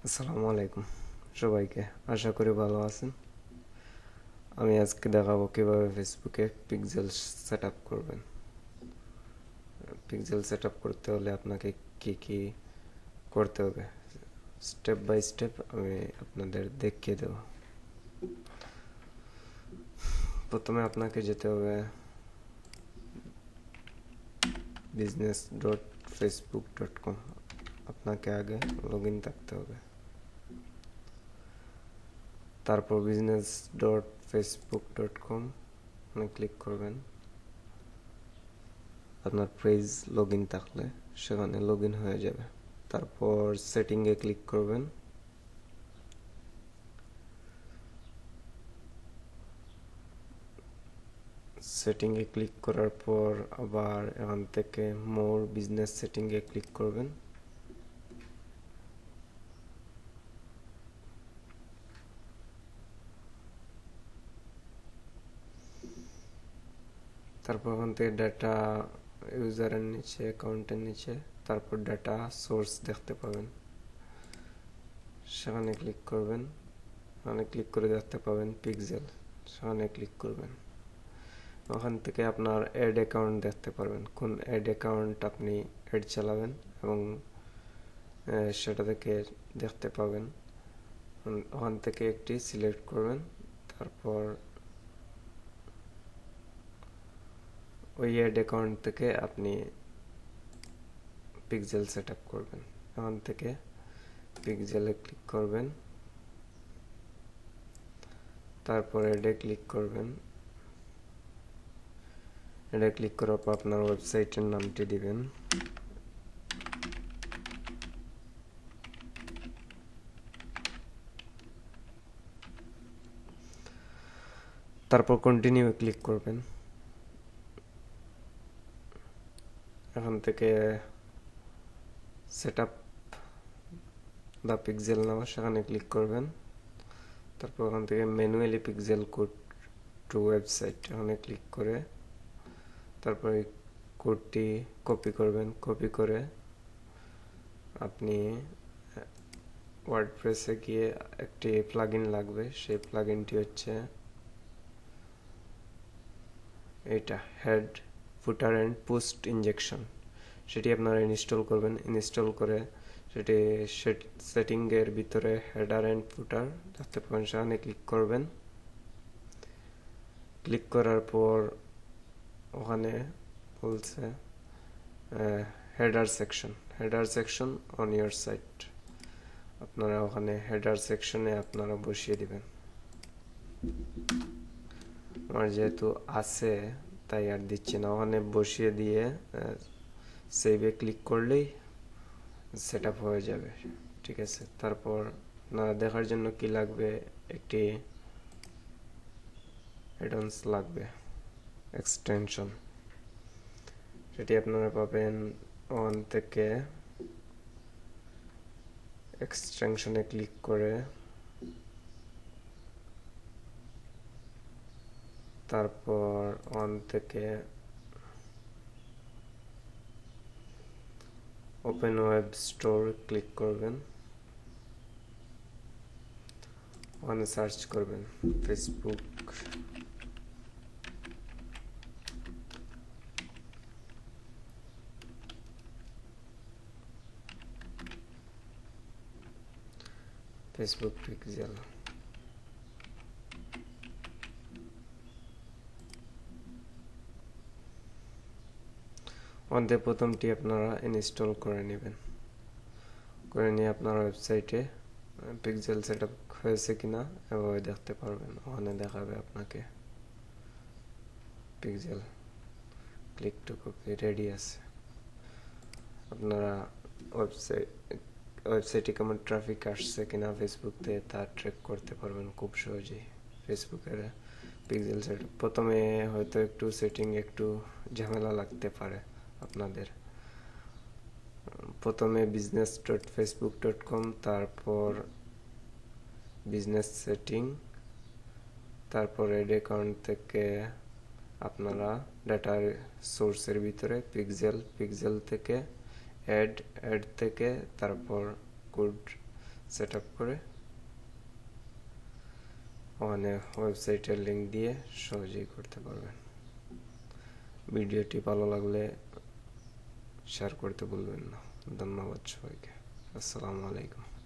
আসসালামু আলাইকুম সবাইকে, আশা করি ভালো আছেন। আমি আজকে দেখাবো কিভাবে ফেসবুকে পিক্সেল সেটআপ করবেন। পিক্সেল সেটআপ করতে হলে আপনাকে কি কি করতে হবে স্টেপ বাই স্টেপ আমি আপনাদের দেখিয়ে দেব। প্রথমে আপনাকে যেতে হবে business.facebook.com। আপনাকে আগে লগইন থাকতে হবে। তারপর business.facebook.com ক্লিক করবেন। আপনার পেজ লগইন থাকলে সেখানে লগইন হয়ে যাবে। তারপর সেটিংয়ে ক্লিক করবেন। সেটিংয়ে ক্লিক করার পর আবার এখান থেকে মোর বিজনেস সেটিংয়ে ক্লিক করবেন। তারপর ওখান থেকে ডাটা ইউজারের নিচে অ্যাকাউন্টের নিচে তারপর ডাটা সোর্স দেখতে পাবেন, সেখানে ক্লিক করবেন। ওখানে ক্লিক করে দেখতে পাবেন পিক্সেল, সেখানে ক্লিক করবেন। ওখান থেকে আপনার অ্যাড অ্যাকাউন্ট দেখতে পারবেন, কোন অ্যাড অ্যাকাউন্ট আপনি অ্যাড চালাবেন এবং সেটা থেকে দেখতে পাবেন। ওখান থেকে একটি সিলেক্ট করবেন। তারপর ওই অ্যাড অ্যাকাউন্ট থেকে আপনি পিক্সেল সেট আপ করবেন। ওখান থেকে পিক্সেলে ক্লিক করবেন। তারপর অ্যাডে ক্লিক করবেন। অ্যাডে ক্লিক করার পর আপনার ওয়েবসাইটের নামটি দিবেন। তারপর কন্টিনিউ ক্লিক করবেন। এখান থেকে সেট আপ দ্য পিক্সেল নাও সেখানে ক্লিক করবেন। তারপর ওখান থেকে manually pixel code two website এখানে ক্লিক করে তারপর এই কোডটি কপি করবেন। কপি করে আপনি ওয়ার্ডপ্রেসে গিয়ে একটি প্লাগইন লাগবে, সেই প্লাগইনটি হচ্ছে এটা head footer and post injection. সেটি আপনারা ইনস্টল করবেন। ইনস্টল করে সেটি সেটিংয়ের ভিতরে হেডার এন্ড ফুটার দেখতে পাবেন, সেখানে ক্লিক করবেন। ক্লিক করার পর ওখানে বলছে header section on your site. আপনারা ওখানে হেডার সেকশনে আপনারা বসিয়ে দিবেন। আমার যেহেতু আছে তাই আর দিচ্ছি না, ওখানে বসিয়ে দিয়ে সেভে ক্লিক করলেই সেট আপ হয়ে যাবে। ঠিক আছে, তারপর আপনারা দেখার জন্য কি লাগবে, একটি অ্যাডন্স লাগবে, এক্সটেনশন। সেটি আপনারা পাবেন অন থেকে এক্সটেনশনে ক্লিক করে তারপর অন থেকে ওপেন ওয়েব স্টোর ক্লিক করবেন। ওখানে সার্চ করবেন ফেসবুক পিক্সেল। ওখানে প্রথমটি আপনারা ইনস্টল করে নেবেন। করে নিয়ে আপনার ওয়েবসাইটে পিক্সেল সেটআপ হয়েছে কিনা এভাবে দেখতে পারবেন। ওখানে দেখাবে আপনাকে pixel click to copy ready আছে। আপনারা ওয়েবসাইটে কেমন ট্রাফিক আসছে কিনা ফেসবুকে তা ট্র্যাক করতে পারবেন খুব সহজেই। ফেসবুকের পিক্সেল সেটআপ প্রথমে হয়তো একটু সেটিং একটু ঝামেলা লাগতে পারে আপনাদের। প্রথমে business.facebook.com, তারপর বিজনেস সেটিং, তারপর অ্যাড অ্যাকাউন্ট থেকে আপনারা ডাটার সোর্সের ভিতরে পিক্সেল থেকে অ্যাড থেকে তারপর কোড সেট আপ করে ওখানে ওয়েবসাইটের লিঙ্ক দিয়ে সহজেই করতে পারবেন। ভিডিওটি ভালো লাগলে শেয়ার করতে ভুলবেন না। ধন্যবাদ সবাইকে। আসসালামু আলাইকুম।